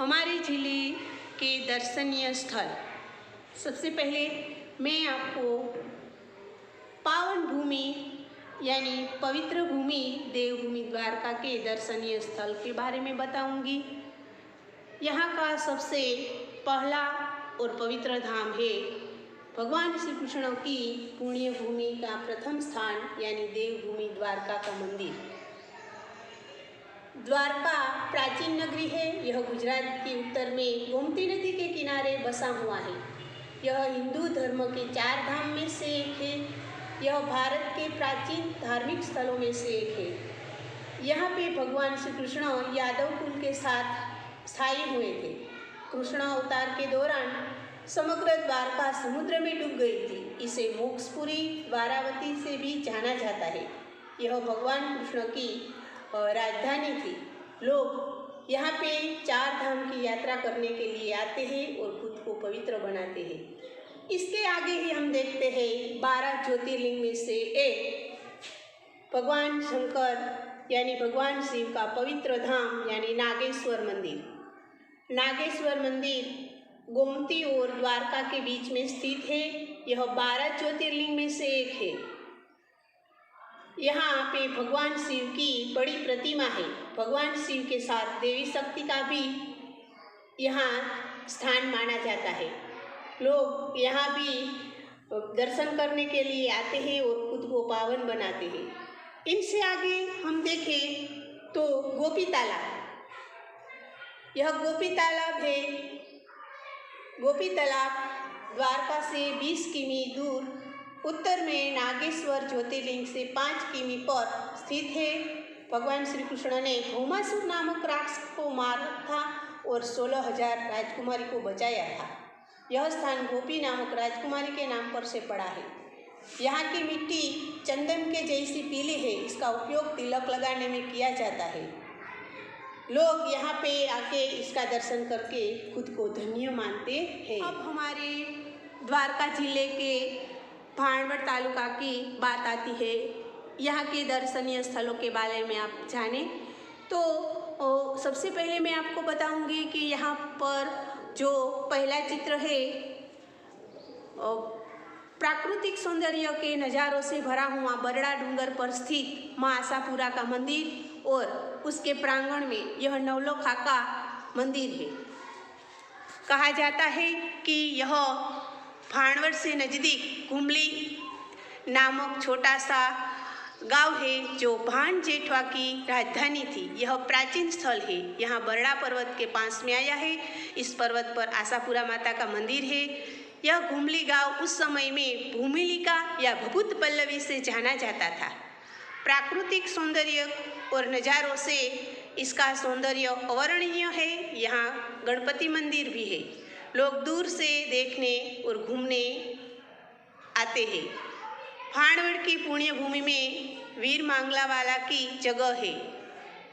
हमारे जिले के दर्शनीय स्थल। सबसे पहले मैं आपको पावन भूमि यानी पवित्र भूमि देवभूमि द्वारका के दर्शनीय स्थल के बारे में बताऊंगी। यहाँ का सबसे पहला और पवित्र धाम है भगवान श्री कृष्ण की पुण्य भूमि का प्रथम स्थान यानी देवभूमि द्वारका का मंदिर। द्वारका प्राचीन नगरी है। यह गुजरात के उत्तर में गोमती नदी के किनारे बसा हुआ है। यह हिंदू धर्म के 4 धाम में से एक है। यह भारत के प्राचीन धार्मिक स्थलों में से एक है। यहाँ पे भगवान श्री कृष्ण यादव कुल के साथ स्थायी हुए थे। कृष्ण अवतार के दौरान समग्र द्वारका समुद्र में डूब गई थी। इसे मोक्षपुरी द्वारावती से भी जाना जाता है। यह भगवान कृष्ण की राजधानी थी। लोग यहाँ पे 4 धाम की यात्रा करने के लिए आते हैं और खुद को पवित्र बनाते हैं। इसके आगे ही हम देखते हैं 12 ज्योतिर्लिंग में से एक भगवान शंकर यानी भगवान शिव का पवित्र धाम यानी नागेश्वर मंदिर। नागेश्वर मंदिर गोमती और द्वारका के बीच में स्थित है। यह 12 ज्योतिर्लिंग में से एक है। यहाँ पे भगवान शिव की बड़ी प्रतिमा है। भगवान शिव के साथ देवी शक्ति का भी यहाँ स्थान माना जाता है। लोग यहाँ भी दर्शन करने के लिए आते हैं और खुद को पावन बनाते हैं। इनसे आगे हम देखें तो गोपी तालाब। यह गोपी तालाब है। गोपी तालाब द्वारका से 20 किमी दूर उत्तर में नागेश्वर ज्योतिर्लिंग से 5 किमी पर स्थित है। भगवान श्री कृष्ण ने भौमासुर नामक राक्षस को मारा था और 16,000 राजकुमारी को बचाया था। यह स्थान गोपी नामक राजकुमारी के नाम पर से पड़ा है। यहाँ की मिट्टी चंदन के जैसी पीली है। इसका उपयोग तिलक लगाने में किया जाता है। लोग यहाँ पे आके इसका दर्शन करके खुद को धन्य मानते हैं। अब हमारे द्वारका जिले के भाणवड़ तालुका की बात आती है। यहाँ के दर्शनीय स्थलों के बारे में आप जानें तो सबसे पहले मैं आपको बताऊंगी कि यहाँ पर जो पहला चित्र है प्राकृतिक सौंदर्य के नज़ारों से भरा हुआ बरड़ा डूंगर पर स्थित माँ आशापुरा का मंदिर और उसके प्रांगण में यह नवलखा का मंदिर है। कहा जाता है कि यह भाणवड़ से नज़दीक कुमली नामक छोटा सा गांव है जो भाण जेठवा की राजधानी थी। यह प्राचीन स्थल है। यहाँ बरड़ा पर्वत के पास में आया है। इस पर्वत पर आशापुरा माता का मंदिर है। यह घुमली गांव उस समय में भूमिलिका या भभूत पल्लवी से जाना जाता था। प्राकृतिक सौंदर्य और नज़ारों से इसका सौंदर्य अवर्णनीय है। यहाँ गणपति मंदिर भी है। लोग दूर से देखने और घूमने आते हैं। भाणवड़ की पुण्य भूमि में वीर मांगलावाला की जगह है।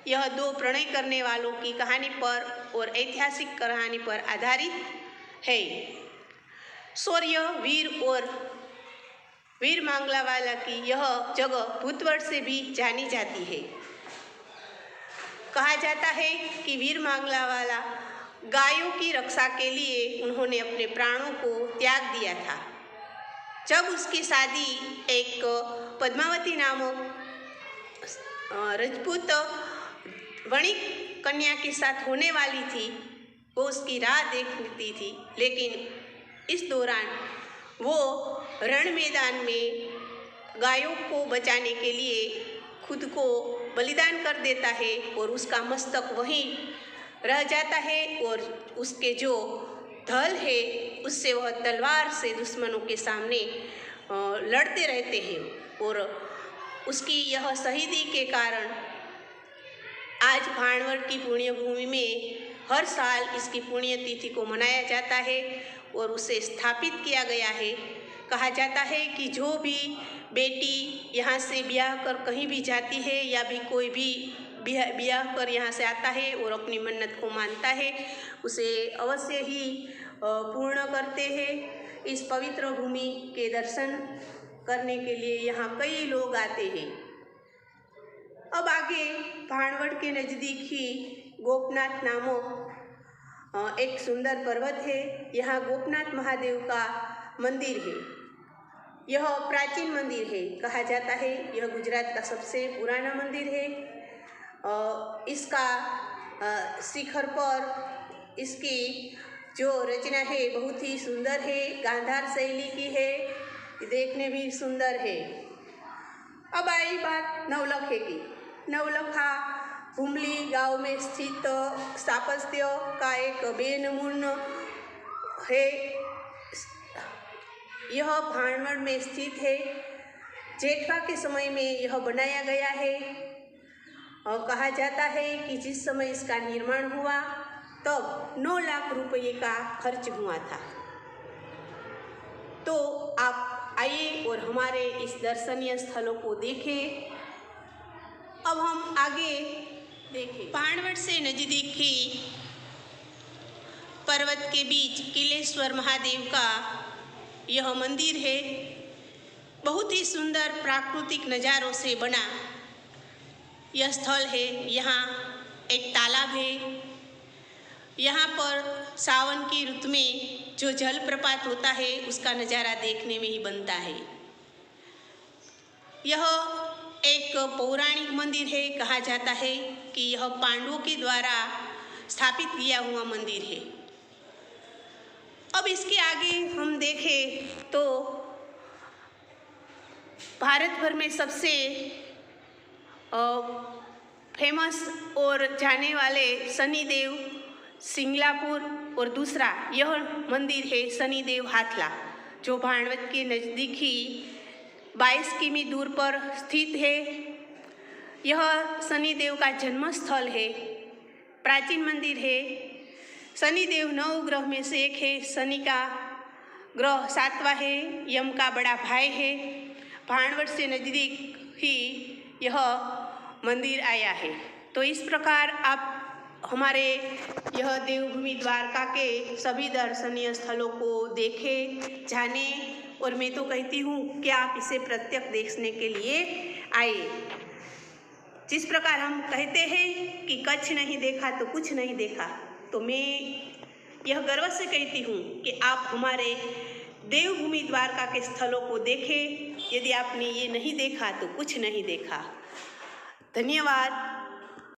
यह 2 प्रणय करने वालों की कहानी पर और ऐतिहासिक कहानी पर आधारित है। शौर्य वीर और वीर मांगलावाला की यह जगह भूतवर्ष से भी जानी जाती है। कहा जाता है कि वीर मांगलावाला गायों की रक्षा के लिए उन्होंने अपने प्राणों को त्याग दिया था। जब उसकी शादी एक पद्मावती नामक राजपूत वणिक कन्या के साथ होने वाली थी, वो उसकी राह देखती थी। लेकिन इस दौरान वो रण मैदान में गायों को बचाने के लिए खुद को बलिदान कर देता है और उसका मस्तक वहीं रह जाता है और उसके जो धल है उससे वह तलवार से दुश्मनों के सामने लड़ते रहते हैं। और उसकी यह शहीदी के कारण आज भाणवड़ की पुण्य भूमि में हर साल इसकी पुण्यतिथि को मनाया जाता है और उसे स्थापित किया गया है। कहा जाता है कि जो भी बेटी यहाँ से ब्याह कर कहीं भी जाती है या भी कोई भी ब्याह कर यहाँ से आता है और अपनी मन्नत को मानता है, उसे अवश्य ही पूर्ण करते हैं। इस पवित्र भूमि के दर्शन करने के लिए यहाँ कई लोग आते हैं। अब आगे भाणवड़ के नज़दीक ही गोपनाथ नामक एक सुंदर पर्वत है। यहाँ गोपनाथ महादेव का मंदिर है। यह प्राचीन मंदिर है। कहा जाता है यह गुजरात का सबसे पुराना मंदिर है। इसका शिखर पर इसकी जो रचना है बहुत ही सुंदर है, गांधार शैली की है, देखने भी सुंदर है। अब आई बात नवलखे की। नवलखा हुमली गांव में स्थित स्थापत्य का एक बेनमूना है। यह भाणवड़ में स्थित है। जेठवा के समय में यह बनाया गया है और कहा जाता है कि जिस समय इसका निर्माण हुआ तब 9 लाख रुपये का खर्च हुआ था। तो आप आइए और हमारे इस दर्शनीय स्थलों को देखें। अब हम आगे देखें। भाणवड़ से नजदीक ही पर्वत के बीच किलेश्वर महादेव का यह मंदिर है। बहुत ही सुंदर प्राकृतिक नज़ारों से बना यह स्थल है। यहाँ एक तालाब है। यहाँ पर सावन की ऋतु में जो जलप्रपात होता है उसका नज़ारा देखने में ही बनता है। यह एक पौराणिक मंदिर है। कहा जाता है कि यह पांडवों के द्वारा स्थापित किया हुआ मंदिर है। अब इसके आगे हम देखें तो भारत भर में सबसे फेमस और जाने वाले शनिदेव सिंगलापुर और दूसरा यह मंदिर है शनिदेव हाथला, जो भाणवड़ के नज़दीक ही 22 किमी दूर पर स्थित है। यह शनिदेव का जन्म स्थल है। प्राचीन मंदिर है। शनिदेव 9 ग्रह में से एक है। शनि का ग्रह 7वां है। यम का बड़ा भाई है। भाणवड़ से नज़दीक ही यह मंदिर आया है। तो इस प्रकार आप हमारे यह देवभूमि द्वारका के सभी दर्शनीय स्थलों को देखें, जानें, और मैं तो कहती हूँ कि आप इसे प्रत्यक्ष देखने के लिए आए। जिस प्रकार हम कहते हैं कि कच्छ नहीं देखा तो कुछ नहीं देखा, तो मैं यह गर्व से कहती हूँ कि आप हमारे देवभूमि द्वारका के स्थलों को देखें। यदि आपने ये नहीं देखा तो कुछ नहीं देखा। धन्यवाद।